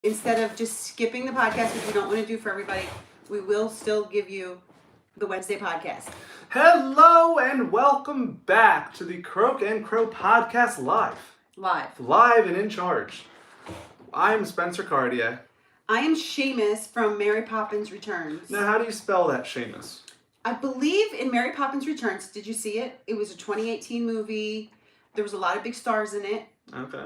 instead of just skipping the podcast, which we don't want to do for everybody, we will still give you the Wednesday podcast. Hello and welcome back to the Croak and Crow podcast live and in charge. I'm Spencer Cartier. I am Shamus from Mary Poppins Returns. Now, how do you spell that, Shamus? I believe in Mary Poppins Returns. Did you see it? It was a 2018 movie. There was a lot of big stars in it. Okay.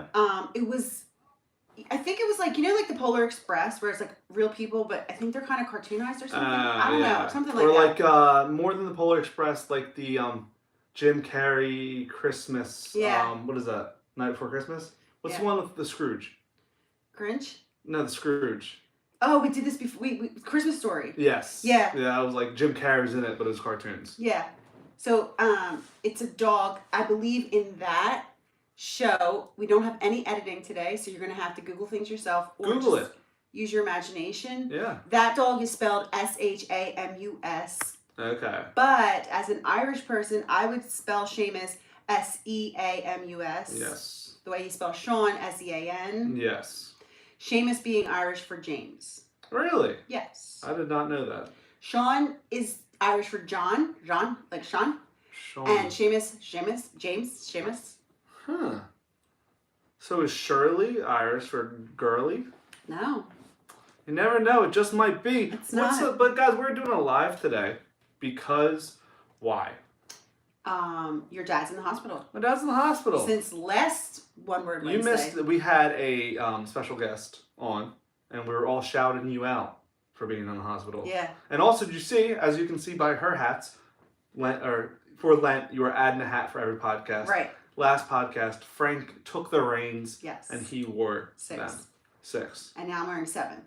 I think it was like, like the Polar Express, where it's like real people, but I think they're kind of cartoonized or something. I don't know, something like that. Or like more than the Polar Express, like the Jim Carrey Christmas. Yeah. What is that? Night Before Christmas? What's the one with the Scrooge? Grinch? No, the Scrooge. Oh, we did this before. We Christmas Story. Yes. Yeah. Yeah, it was like Jim Carrey's in it, but it was cartoons. Yeah. So it's a dog. I believe in that show. We don't have any editing today, so you're going to have to Google things yourself. Or Google it. Use your imagination. Yeah. That dog is spelled S-H-A-M-U-S. Okay. But as an Irish person, I would spell Séamus S-E-A-M-U-S. Yes. The way you spell Sean, S-E-A-N. Yes. Séamus being Irish for James. Really? Yes. I did not know that. Sean is Irish for John, like Sean. Sean. And James. Huh. So is Shirley Irish for girly? No. You never know. It just might be. It's not. But guys, we're doing a live today because why? Your dad's in the hospital. My dad's in the hospital. Since last Word Wed. You missed. We had a special guest on, and we were all shouting you out for being in the hospital. Yeah. And also, did you see? As you can see by her hats, for Lent, you were adding a hat for every podcast. Right. Last podcast, Frank took the reins. Yes. And he wore 6. them. 6. And now I'm wearing 7.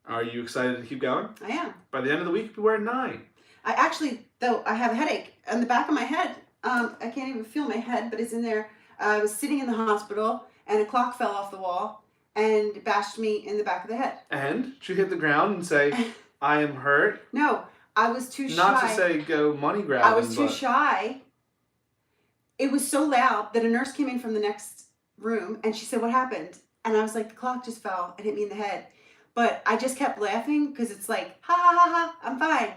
Are you excited to keep going? I am. By the end of the week, you'll be wearing 9. I actually, though, I have a headache on the back of my head. I can't even feel my head, but it's in there. I was sitting in the hospital, and a clock fell off the wall and bashed me in the back of the head. And did you hit the ground and say, I am hurt? No, I was too shy. Not to say go money grabbing. I was too shy. It was so loud that a nurse came in from the next room, and she said, what happened? And I was like, the clock just fell and hit me in the head. But I just kept laughing because it's like, ha, ha, ha, ha, I'm fine.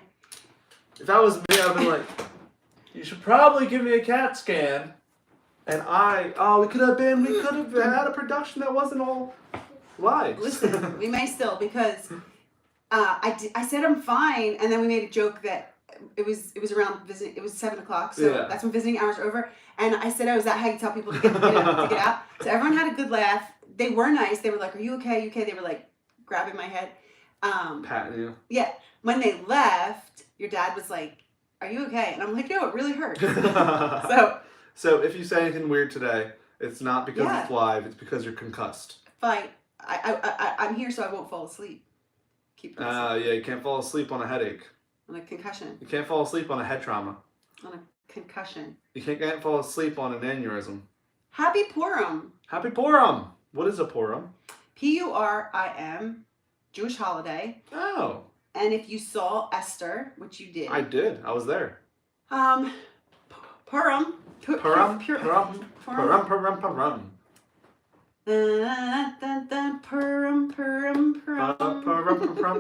If that was me, I would have been like, you should probably give me a CAT scan. And we could have had a production that wasn't all live. Listen, we may still, because I said I'm fine, and then we made a joke that it was around visiting. It was 7 o'clock, so yeah. That's when visiting hours are over. And I said, is that how you tell people to get out? So everyone had a good laugh. They were nice. They were like, are you okay? You okay? They were like grabbing my head. Patting you. Yeah. When they left, your dad was like, are you okay? And I'm like, no, it really hurt. So if you say anything weird today, it's not because it's live. It's because you're concussed. Fine. I'm here so I won't fall asleep. Yeah, you can't fall asleep on a headache. On a concussion. You can't fall asleep on a head trauma. On a concussion. You can't fall asleep on an aneurysm. Happy Purim. Happy Purim. What is a Purim? Purim. Jewish holiday. Oh. And if you saw Esther, which you did. I did. I was there. Purim. Purim. Purim.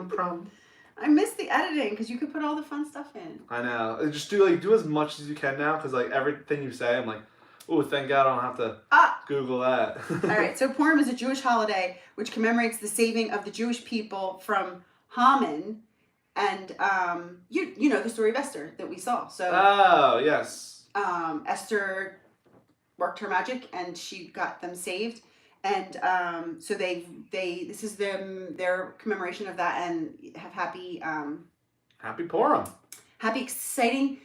Purim. I miss the editing because you could put all the fun stuff in. I know. Just do as much as you can now, because like everything you say, I'm like, oh, thank God I don't have to Google that. All right. So Purim is a Jewish holiday which commemorates the saving of the Jewish people from Haman, and you know the story of Esther that we saw. So. Oh yes. Esther worked her magic and she got them saved, and so this is their commemoration of that, and have happy Purim, happy exciting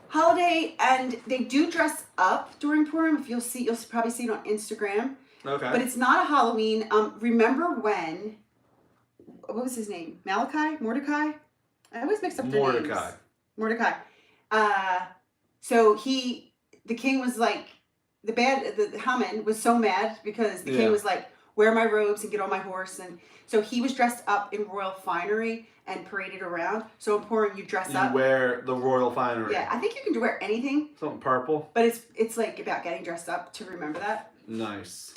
holiday. And they do dress up during Purim. If you'll probably see it on Instagram. Okay. But it's not a Halloween. Remember when? What was his name? Mordecai. I always mix up their names. Mordecai. So the king was like, the Haman was so mad because the king was like, wear my robes and get on my horse. And so he was dressed up in royal finery and paraded around. So in Purim, you dress up. You wear the royal finery. Yeah, I think you can wear anything. Something purple. But it's like about getting dressed up to remember that. Nice.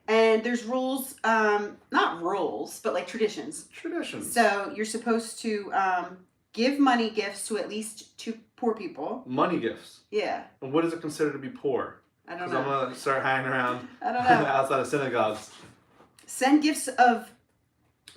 And there's rules, not rules, but like traditions. Traditions. So you're supposed to give money gifts to at least 2 poor people. Money gifts. Yeah. And what is it considered to be poor? I don't Because know. I'm going to start hanging around I don't know. outside of synagogues. Send gifts of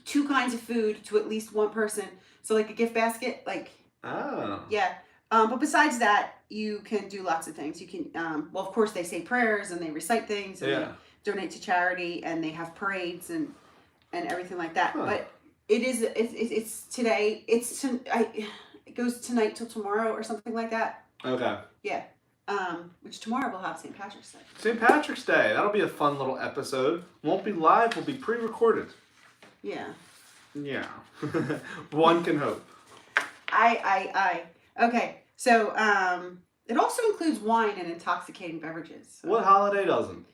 2 kinds of food to at least 1 person. So like a gift basket, like. Oh. Yeah. But besides that, you can do lots of things. You can, well, of course, they say prayers and they recite things and they donate to charity and they have parades and everything like that. Huh. But it's today. It goes tonight till tomorrow or something like that. Okay. Yeah. Which tomorrow we'll have St. Patrick's Day. St. Patrick's Day. That'll be a fun little episode. Won't be live. Will be pre-recorded. Yeah. Yeah. One can hope. Okay. So, it also includes wine and intoxicating beverages. So. What holiday doesn't?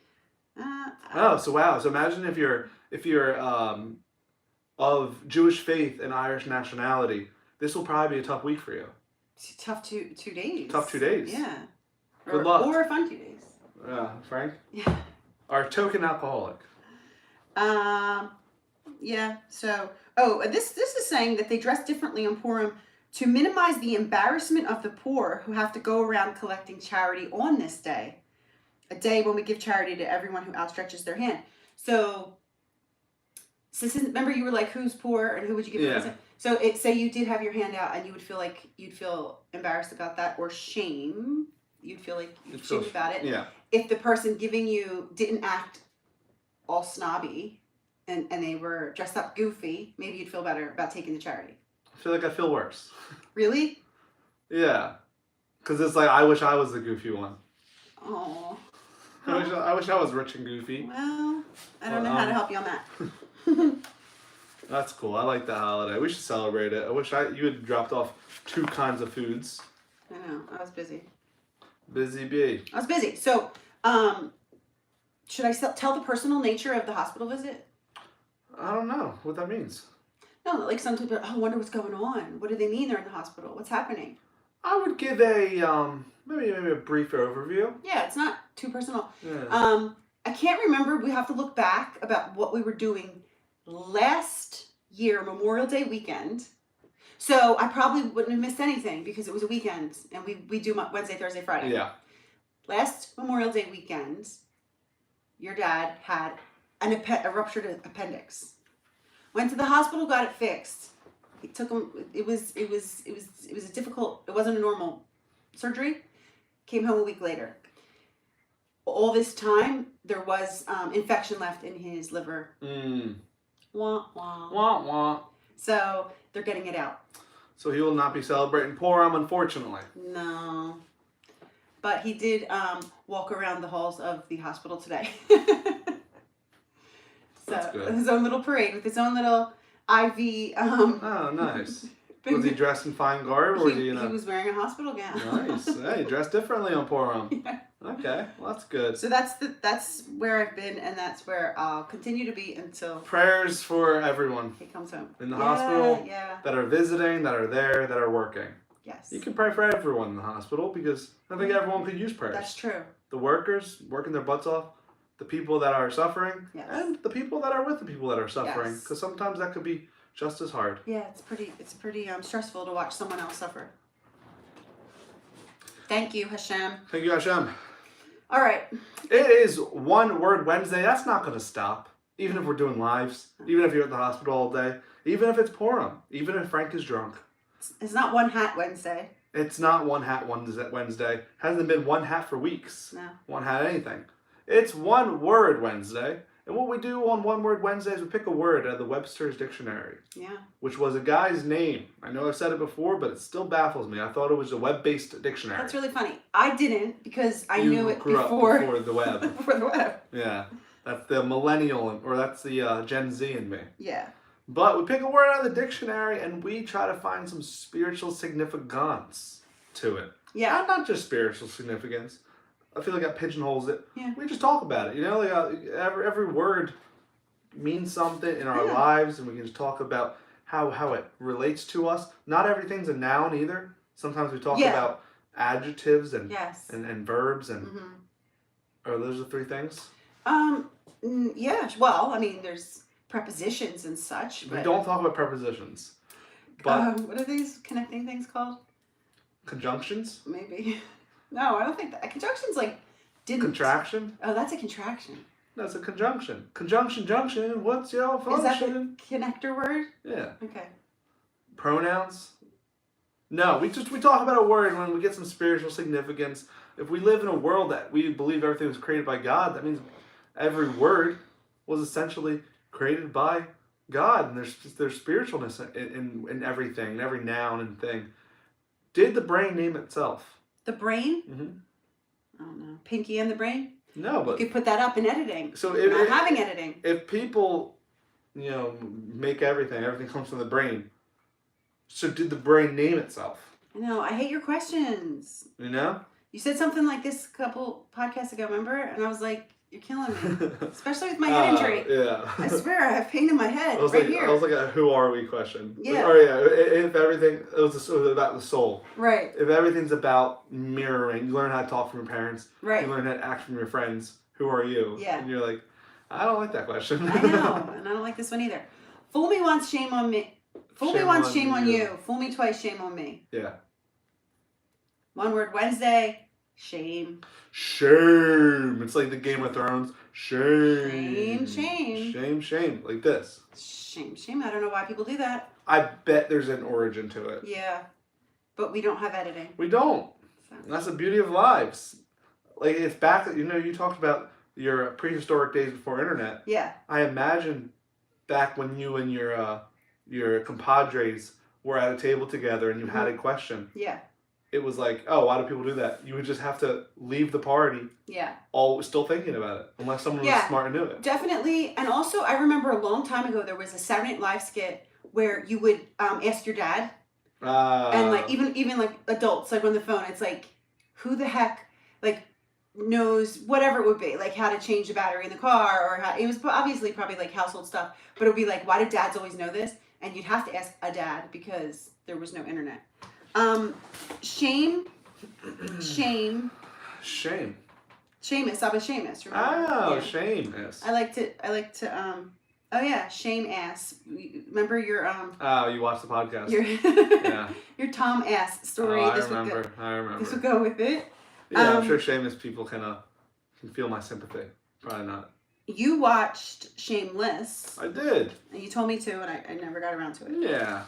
So wow. So imagine if you're of Jewish faith and Irish nationality, this will probably be a tough week for you. It's a tough 2 days. Tough 2 days. Yeah. Good luck. Or a fun 2 days. Frank? Yeah. Our token alcoholic. Yeah. So, this is saying that they dress differently on Purim to minimize the embarrassment of the poor who have to go around collecting charity on this day, a day when we give charity to everyone who outstretches their hand. So remember you were like, who's poor and who would you give? Yeah. So say you did have your hand out and you would feel like you'd feel embarrassed about that or shame. You'd feel like you'd shame about it. Yeah. If the person giving you didn't act all snobby and they were dressed up goofy, maybe you'd feel better about taking the charity. I feel like I feel worse. Really? Yeah. Because it's like, I wish I was the goofy one. Oh. I wish I was rich and goofy. Well, I don't know how to help you on that. That's cool. I like that holiday. We should celebrate it. I wish you had dropped off 2 kinds of foods. I know. I was busy. Busy bee. I was busy. So, should I tell the personal nature of the hospital visit? I don't know what that means. No, like some people, I wonder what's going on. What do they mean they're in the hospital? What's happening? I would give a maybe a brief overview. Yeah, it's not too personal. Yeah. I can't remember. We have to look back about what we were doing last year, Memorial Day weekend. So I probably wouldn't have missed anything because it was a weekend and we do Wednesday, Thursday, Friday. Yeah. Last Memorial Day weekend, your dad had a ruptured appendix. Went to the hospital, got it fixed. It took him. It was a difficult. It wasn't a normal surgery. Came home a week later. All this time, there was infection left in his liver. Wah wah. Wah wah. So they're getting it out. So he will not be celebrating Purim, unfortunately. No. But he did walk around the halls of the hospital today. That's good. His own little parade with his own little IV. Oh, nice. Was he dressed in fine garb, or was he in a... He was wearing a hospital gown. Nice. Hey, dressed differently on Purim. Yeah. Okay, well, that's good. So that's where I've been, and that's where I'll continue to be until Prayers for everyone he comes home. in the hospital Yeah. that are visiting, that are there, that are working. Yes. You can pray for everyone in the hospital because I think everyone could use prayers. That's true. The workers working their butts off, the people that are suffering, Yes. and the people that are with the people that are suffering. Yes. Because sometimes that could be just as hard. Yeah, it's pretty stressful to watch someone else suffer. Thank you, Hashem. Thank you, Hashem. All right. It is One Word Wednesday. That's not going to stop. Even if we're doing lives, even if you're at the hospital all day, even if it's Purim, even if Frank is drunk. It's not One Hat Wednesday. It's not One Hat Wednesday. Hasn't been one hat for weeks. No. One hat anything. It's One Word Wednesday. And what we do on One Word Wednesday is we pick a word out of the Webster's Dictionary. Yeah. Which was a guy's name. I know I've said it before, but it still baffles me. I thought it was a web-based dictionary. That's really funny. I didn't because I You knew it grew before. up before the web. Before the web. Yeah. That's the millennial, or that's the Gen Z in me. Yeah. But we pick a word out of the dictionary and we try to find some spiritual significance to it. Yeah. And not just spiritual significance. I feel like that pigeonholes it. Yeah. We just talk about it. You know, like every word means something in our lives, and we can just talk about how it relates to us. Not everything's a noun either. Sometimes we talk about adjectives and verbs and are those the 3 things? Yeah. Well, I mean, there's prepositions and such. But, We don't talk about prepositions. But what are these connecting things called? conjunctions? Maybe. No, I don't think that. A conjunction's like didn't. Contraction? Oh, that's a contraction. That's a conjunction. Conjunction, junction, what's your function? Is that the connector word? Yeah. Okay. Pronouns? No, we talk about a word when we get some spiritual significance. If we live in a world that we believe everything was created by God, that means every word was essentially created by God, and there's spiritualness in everything, in every noun and thing. Did the brain name itself? The brain? Mm-hmm. I don't know. Pinky and the brain? No, but you could put that up in editing. So not having editing. If people, make everything comes from the brain. So did the brain name itself? I know. I hate your questions. You know? You said something like this a couple podcasts ago, remember? And I like, you're killing me. Especially with my head injury. Yeah. I swear, I have pain in my head here. I was like a who are we question. Yeah. Or if everything, it was about the soul. Right. If everything's about mirroring, you learn how to talk from your parents. Right. You learn how to act from your friends. Who are you? Yeah. And you're like, I don't like that question. I know. And I don't like this one either. Fool me once, shame on me. Fool me once, shame on you. Fool me twice, shame on me. Yeah. One word Wednesday. Shame. Shame. It's like the Game of Thrones. Shame, Shame. shame. Shame, shame. Like this. Shame, shame. I don't know why people do that. I bet there's an origin to it. Yeah. But we don't have editing. We don't. So. And that's the beauty of lives. Like, it's back, you talked about your prehistoric days before internet. Yeah. I imagine back when you and your compadres were at a table together and you had a question. Yeah. It was like, oh, why do people do that? You would just have to leave the party. Yeah. All still thinking about it, unless someone was smart and knew it. Definitely. And also, I remember a long time ago there was a Saturday Night Live skit where you would ask your dad, and like even like adults, like on the phone, it's like, who the heck like knows whatever it would be, like how to change the battery in the car, or how it was obviously probably like household stuff, but it would be like, why did dads always know this? And you'd have to ask a dad because there was no internet. Shame. Shamus. Abba Shamus. Remember? Oh, yeah. Shamus. I like to. Oh yeah, shame ass. Remember your Oh, you watched the podcast. Your yeah. Your Tom ass story. Oh, I remember. This would go with it. Yeah, I'm sure Shamus people can feel my sympathy. Probably not. You watched Shameless. I did. And you told me to, and I never got around to it. Yeah.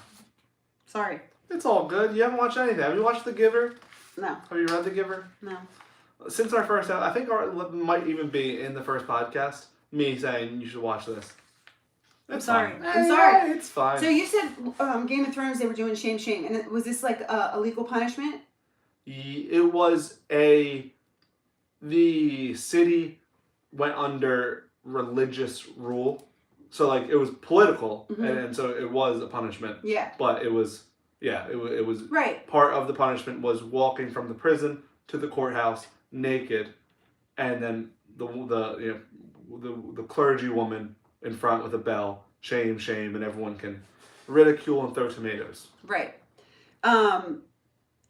Sorry. It's all good. You haven't watched anything. Have you watched The Giver? No. Have you read The Giver? No. Since our first, I think might even be in the first podcast, me saying you should watch this. I'm sorry. Fine. I'm sorry. Yeah, it's fine. So you said Game of Thrones, they were doing shame, and was this like a legal punishment? It was the city went under religious rule, so like it was political, and so it was a punishment. Yeah. But it was it was right. Part of the punishment was walking from the prison to the courthouse naked, and then the clergy woman in front with a bell, shame, shame, and everyone can ridicule and throw tomatoes. Right.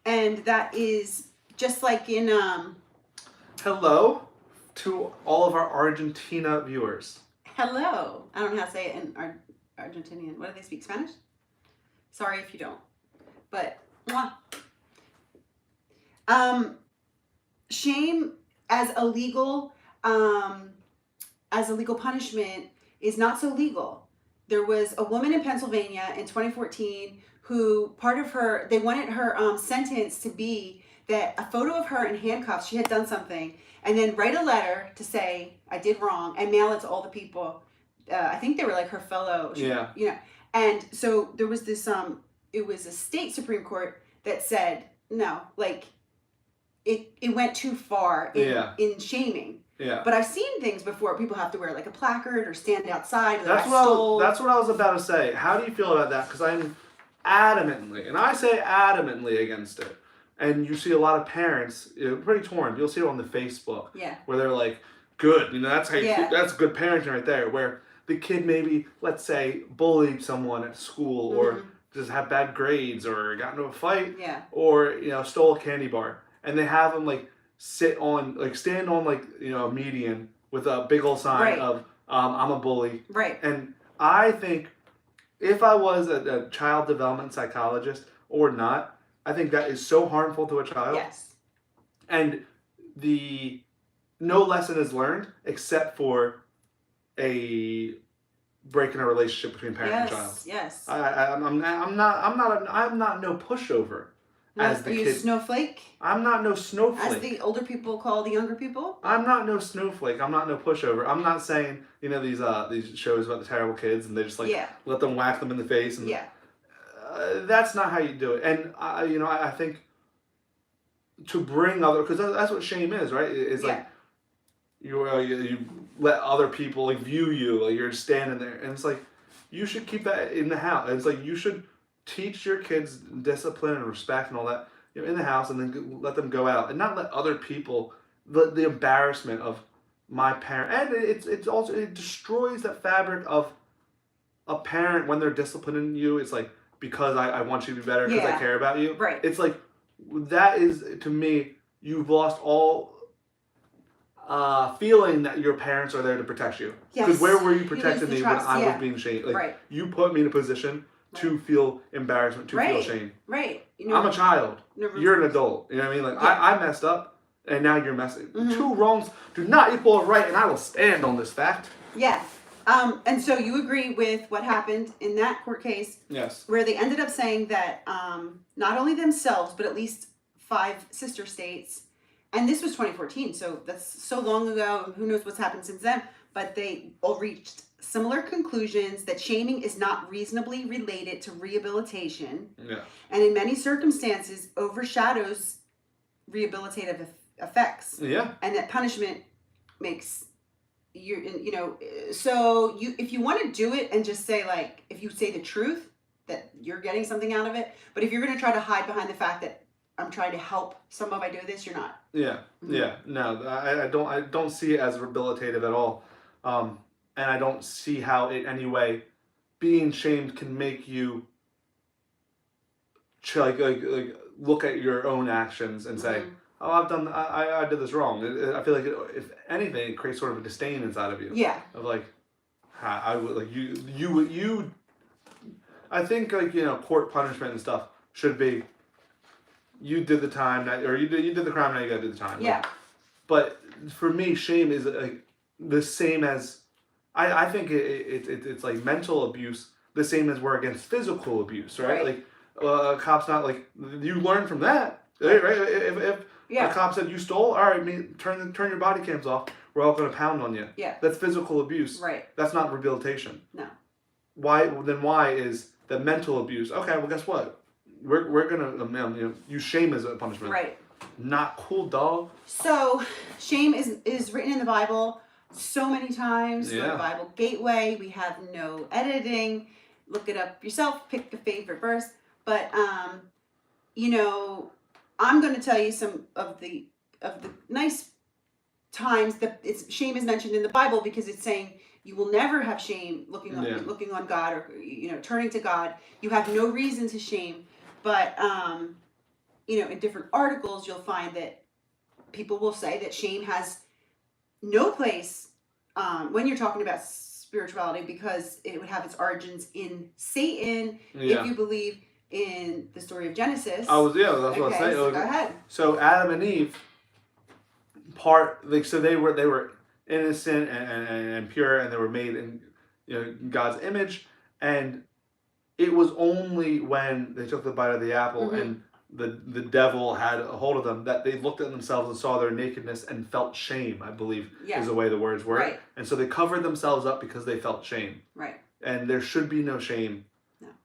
And that is just like in Hello to all of our Argentina viewers. Hello. I don't know how to say it in Argentinian. What do they speak? Spanish? Sorry if you don't. But mwah. Shame as a legal punishment is not so legal. There was a woman in Pennsylvania in 2014 who they wanted her sentence to be that a photo of her in handcuffs, she had done something, and then write a letter to say, I did wrong, and mail it to all the people. I think they were like her fellow, and so there was this, it was a state Supreme Court that said, no, like, it went too far in shaming. Yeah. But I've seen things before. People have to wear like a placard or stand outside. That's what I was about to say. How do you feel about that? Because I'm adamantly, and I say adamantly against it. And you see a lot of parents, pretty torn. You'll see it on the Facebook. Yeah. Where they're like, good, that's how that's good parenting right there. Where the kid maybe, let's say, bullied someone at school or just had bad grades or got into a fight. Yeah. Or, stole a candy bar. And they have them stand on a median with a big old sign Right. of I'm a bully. Right. And I think if I was a child development psychologist or not, I think that is so harmful to a child. Yes. And no lesson is learned except for a break in a relationship between parent and child. Yes. I'm not no pushover. As the Are you kid. a snowflake? I'm not no snowflake. As the older people call the younger people? I'm not no snowflake. I'm not no pushover. I'm not saying, these shows about the terrible kids and they just let them whack them in the face. And, that's not how you do it. And, I think to bring other, because that's what shame is, right? It's like you let other people view you, you're standing there. And it's like, you should keep that in the house. It's like, you should teach your kids discipline and respect and all that in the house, and then let them go out and not let other people the embarrassment of my parent. And it destroys that fabric of a parent when they're disciplining you. It's like, because I want you to be better, because I care about you. Right. It's like, that is, to me, you've lost all feeling that your parents are there to protect you. Because where were you protecting me when I was being shamed? You put me in a position to feel embarrassment, to feel shame. Right. I'm a child. You're an adult. You know what I mean? I messed up, and now you're messing. Mm-hmm. Two wrongs do not equal a right, and I will stand on this fact. Yeah. And so you agree with what happened in that court case? Yes. Where they ended up saying that not only themselves, but at least 5 sister states, and this was 2014, so that's so long ago, and who knows what's happened since then, but they all reached similar conclusions that shaming is not reasonably related to rehabilitation, and in many circumstances overshadows rehabilitative effects. Yeah. And that punishment makes so if you want to do it and just say, if you say the truth, that you're getting something out of it, but if you're going to try to hide behind the fact that I'm trying to help someone by doing this, you're not. Yeah. Mm-hmm. Yeah. No, I don't see it as rehabilitative at all. And I don't see how in any way being shamed can make you look at your own actions and say, oh, I did this wrong. I feel like if anything, it creates sort of a disdain inside of you. Yeah. Of I would you. I think court punishment and stuff should be, you did the time or you did the crime, now you gotta do the time. Yeah. But for me, shame is the same as. I think it's like mental abuse, the same as we're against physical abuse, right? A cop's not you learn from that, right? If a cop said you stole, all right, turn your body cams off. We're all going to pound on you. Yeah, that's physical abuse. Right. That's not rehabilitation. No. Why is the mental abuse? Okay, well, guess what? We're gonna use shame as a punishment. Right. Not cool, dog. So shame is written in the Bible so many times. Yeah. The Bible Gateway. We have no editing. Look it up yourself. Pick a favorite verse. But I'm going to tell you some of the nice times that shame is mentioned in the Bible, because it's saying you will never have shame looking on God, or turning to God. You have no reason to shame. But in different articles, you'll find that people will say that shame has no place when you're talking about spirituality, because it would have its origins in Satan. Yeah. If you believe in the story of Genesis. That's what I was saying. So go ahead. So Adam and Eve, so they were innocent and pure, and they were made in God's image, and it was only when they took the bite of the apple and the devil had a hold of them that they looked at themselves and saw their nakedness and felt shame, I believe, is the way the words were. Right. And so they covered themselves up because they felt shame. Right. And there should be no shame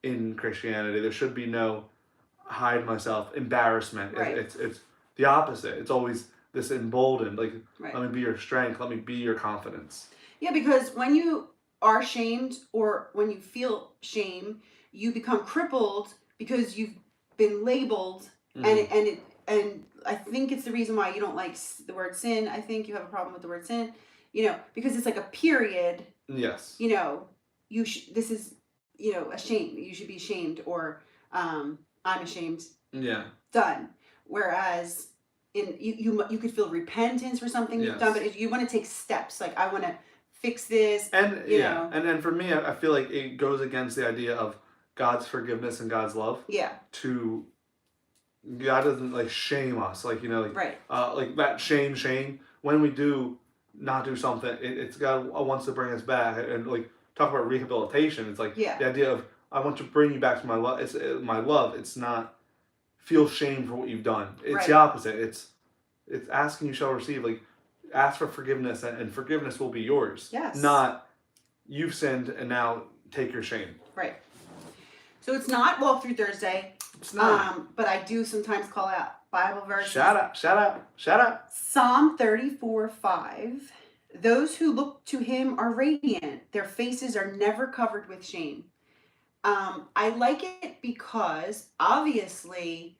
in Christianity. There should be no hide myself, embarrassment. Right. It's the opposite. It's always this emboldened, let me be your strength, let me be your confidence. Yeah, because when you are shamed, or when you feel shame, you become crippled because you've been labeled, and I think it's the reason why you don't like the word sin. I think you have a problem with the word sin, because it's like a period. Yes. This is a shame. You should be ashamed, or I'm ashamed. Yeah. Done. Whereas you could feel repentance for something you've done, but you want to take steps. Like, I want to fix this. And you know. and for me, I feel like it goes against the idea of God's forgiveness and God's love. Yeah. To God doesn't like shame us, like right. Like that shame. When we do not do something, it's God wants to bring us back, and like talk about rehabilitation. It's like the idea of I want to bring you back to my love. It's my love. It's not feel shame for what you've done. It's the opposite. It's asking you shall receive. Like ask for forgiveness, and forgiveness will be yours. Yes. Not you've sinned and now take your shame. Right. So it's not Walk Through Thursday. It's not. But I do sometimes call out Bible verses. Shout out. Psalm 34:5. Those who look to him are radiant. Their faces are never covered with shame. I like it because obviously,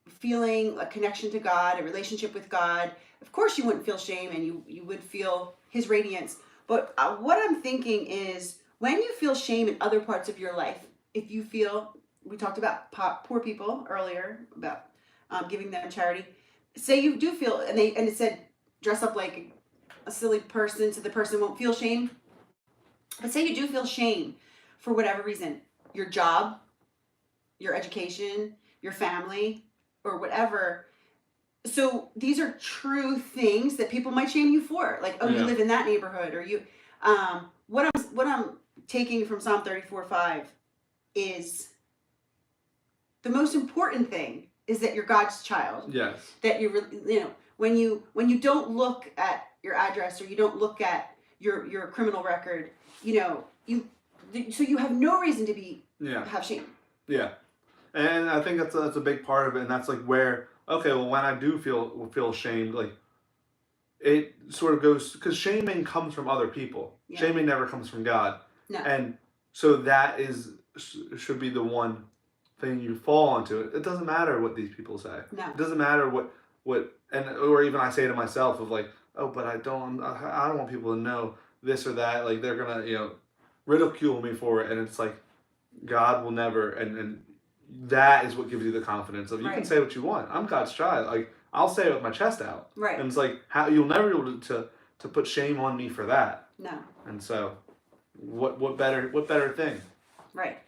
feeling a connection to God, a relationship with God, of course you wouldn't feel shame and you would feel his radiance. But what I'm thinking is when you feel shame in other parts of your life, if you feel, we talked about poor people earlier, about giving them charity. Say you do feel, and it said dress up like a silly person so the person won't feel shame. But say you do feel shame for whatever reason, your job, your education, your family, or whatever. So these are true things that people might shame you for. Like, you live in that neighborhood, or you, what I'm taking from Psalm 34:5 is the most important thing is that you're God's child. Yes. That when you don't look at your address, or you don't look at your criminal record, so you have no reason to have shame. Yeah. And I think that's a big part of it, and that's like where, okay, well, when I do feel ashamed, like it sort of goes, because shaming comes from other people. Yeah. Shaming never comes from God. No. And so that should be the one thing you fall onto. It doesn't matter what these people say. No. It doesn't matter what or even I say to myself of like, oh, but I don't want people to know this or that. Like they're gonna ridicule me for it, and it's like God will never, and that is what gives you the confidence of you can say what you want. I'm God's child. Like I'll say it with my chest out. Right. And it's like how you'll never be able to put shame on me for that. No. And so, what better thing? Right.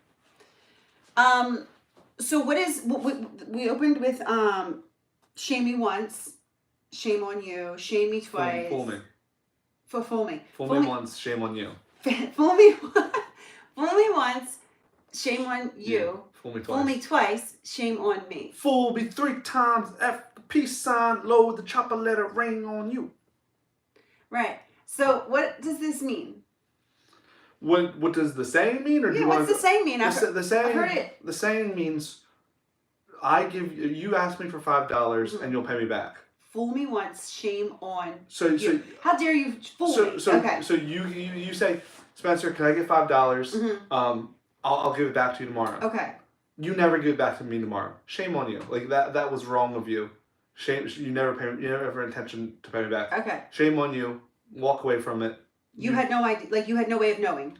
So we opened with shame me once, shame on you, shame me twice. Fool me. Fool me. Fool me once, shame on you. Fool me once, shame on you. Fool me twice. Fool me twice, shame on me. Fool me 3 times, F the peace sign, load the chopper, let it rain on you. Right. So what does this mean? What does the saying mean? Or do you what's the saying mean? I've heard it. The saying means, you ask me for $5 and you'll pay me back. Fool me once, shame on you. So how dare you fool me? Okay. So you say, Spencer, can I get $5? Mm-hmm. I'll give it back to you tomorrow. Okay. You never give it back to me tomorrow. Shame on you. Like that was wrong of you. Shame. You never have an intention to pay me back. Okay. Shame on you. Walk away from it. You had no idea. Like you had no way of knowing.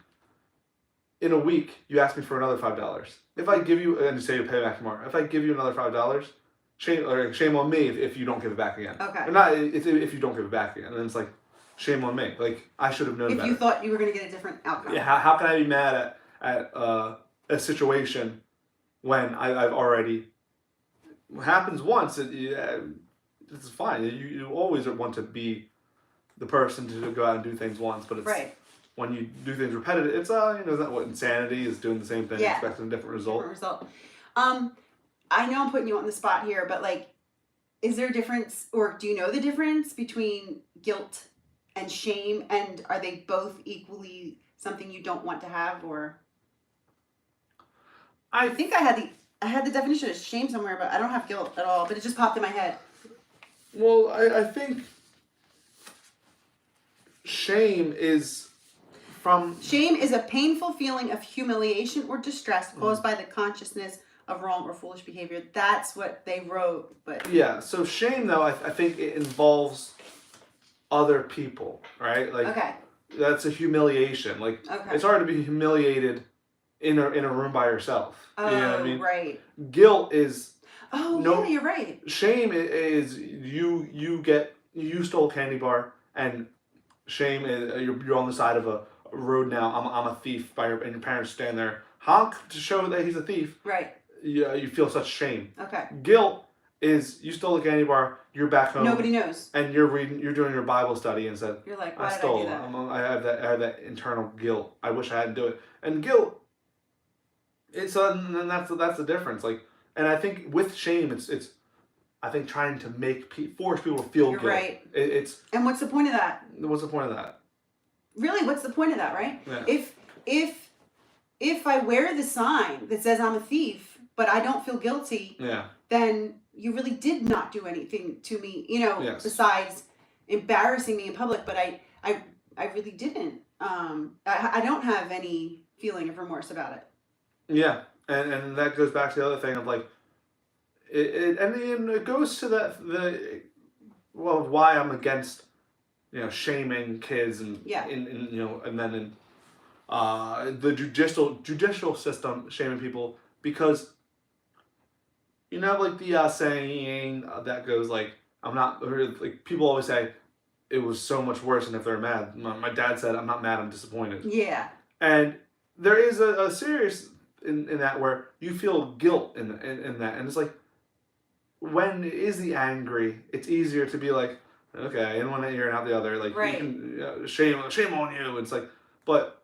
In a week, you ask me for another $5. If I give you, and you say you'll pay back tomorrow. If I give you another $5, shame on me if you don't give it back again. Okay. Or not if you don't give it back again. And then it's like, shame on me. Like I should have known better. If you thought you were going to get a different outcome. Yeah. How can I be mad at a situation when I've already, it happens once, it's fine. You always want to be the person to go out and do things once, but it's when you do things repetitive, it's isn't that what insanity is, doing the same thing, expecting a different result. I know I'm putting you on the spot here, but like, is there a difference, or do you know the difference between guilt and shame, and are they both equally something you don't want to have? Or I think I had the definition of shame somewhere, but I don't have guilt at all, but it just popped in my head. Well, I think shame is a painful feeling of humiliation or distress caused by the consciousness of wrong or foolish behavior. That's what they wrote, but yeah. So shame, though, I think it involves other people, right? Like that's a humiliation. Like it's hard to be humiliated in a room by yourself. Oh, you know what I mean? Right. Guilt is Oh, No, yeah, you're right. shame is you stole a candy bar, and shame is you're on the side of a road now. I'm a thief and your parents stand there honk to show that he's a thief. Right. You feel such shame. Okay. Guilt is you stole a candy bar. You're back home. Nobody knows. And you're doing your Bible study and said, You're like, why I stole. did I do that? I have that internal guilt. I wish I hadn't do it. And guilt, and that's the difference. Like, and I think with shame, it's I think trying to force people to feel You're guilt. right. It's And what's the point of that? what's the point of that? Really, what's the point of that, right? Yeah. If I wear the sign that says I'm a thief, but I don't feel guilty, Yeah. then you really did not do anything to me, Yes. besides embarrassing me in public. But I really didn't. I don't have any feeling of remorse about it. Yeah, and that goes back to the other thing of like, it goes to why I'm against, shaming kids and Yeah. and then in the judicial system shaming people because like the saying that goes like I'm not like people always say it was so much worse than if they're mad. My dad said I'm not mad, I'm disappointed. Yeah. And there is a serious in that where you feel guilt in that, and it's like when is the angry, it's easier to be like, okay, in one ear and out the other, like Right. you can, shame on you. It's like, but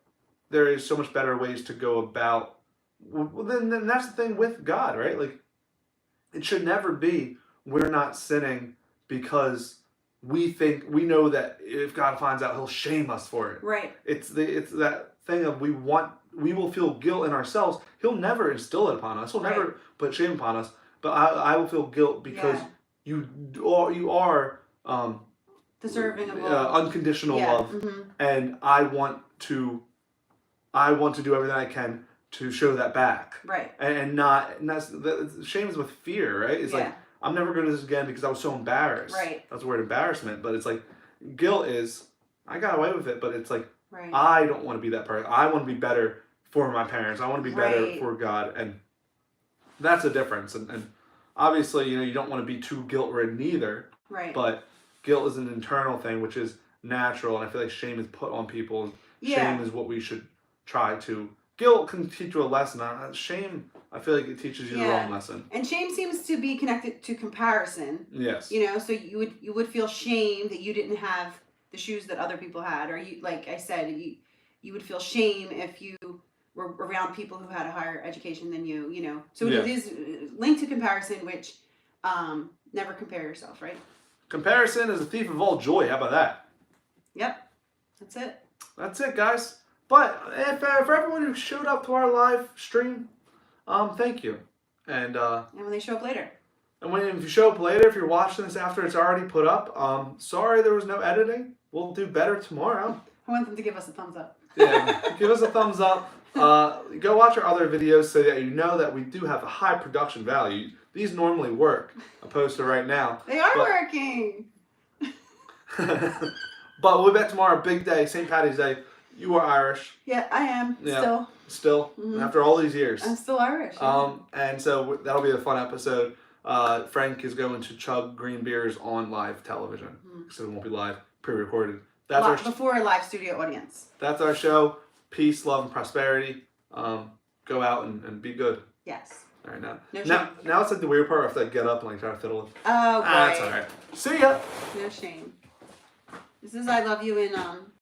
there is so much better ways to go about. Well, then that's the thing with God, right? Like, it should never be we're not sinning because we know that if God finds out, He'll shame us for it. Right. It's that thing of we will feel guilt in ourselves. He'll never instill it upon us. He'll never put shame upon us. But I will feel guilt because you are deserving of love. unconditional love, Mm-hmm. and I want to do everything I can to show that back. Right. And shame is with fear, right? It's like I'm never going to do this again because I was so embarrassed. Right. That's the word embarrassment, but it's like guilt is I got away with it, but it's like Right. I don't want to be that person. I want to be better for my parents. I want to be better for God, and that's a difference. And obviously, you don't want to be too guilt-ridden either. Right. But guilt is an internal thing, which is natural, and I feel like shame is put on people. Shame is what we should try to. Guilt can teach you a lesson. Shame, I feel like it teaches you the wrong lesson. And shame seems to be connected to comparison. Yes. So you would feel shame that you didn't have the shoes that other people had, or you, like I said, you would feel shame if you were around people who had a higher education than you. So it is linked to comparison, which never compare yourself, right? Comparison is a thief of all joy. How about that? Yep. That's it. That's it, guys. But for everyone who showed up to our live stream, thank you. And when they show up later. And if you show up later, if you're watching this after it's already put up, sorry there was no editing. We'll do better tomorrow. I want them to give us a thumbs up. Yeah, give us a thumbs up. Go watch our other videos so that you know that we do have a high production value. These normally work, opposed to right now. They are working. But we'll be back tomorrow, big day, St. Paddy's Day. You are Irish. Yeah, I am. Yeah, still. Mm-hmm. After all these years. I'm still Irish. Yeah. And so that'll be a fun episode. Frank is going to chug green beers on live television. Mm-hmm. So it won't be live, pre-recorded. That's before a live studio audience. That's our show. Peace, love, and prosperity. Go out and be good. Yes. All right, now it's like the weird part. I have to get up and like try to fiddle with. Oh, great. That's all right. See ya. No shame. This is I love you in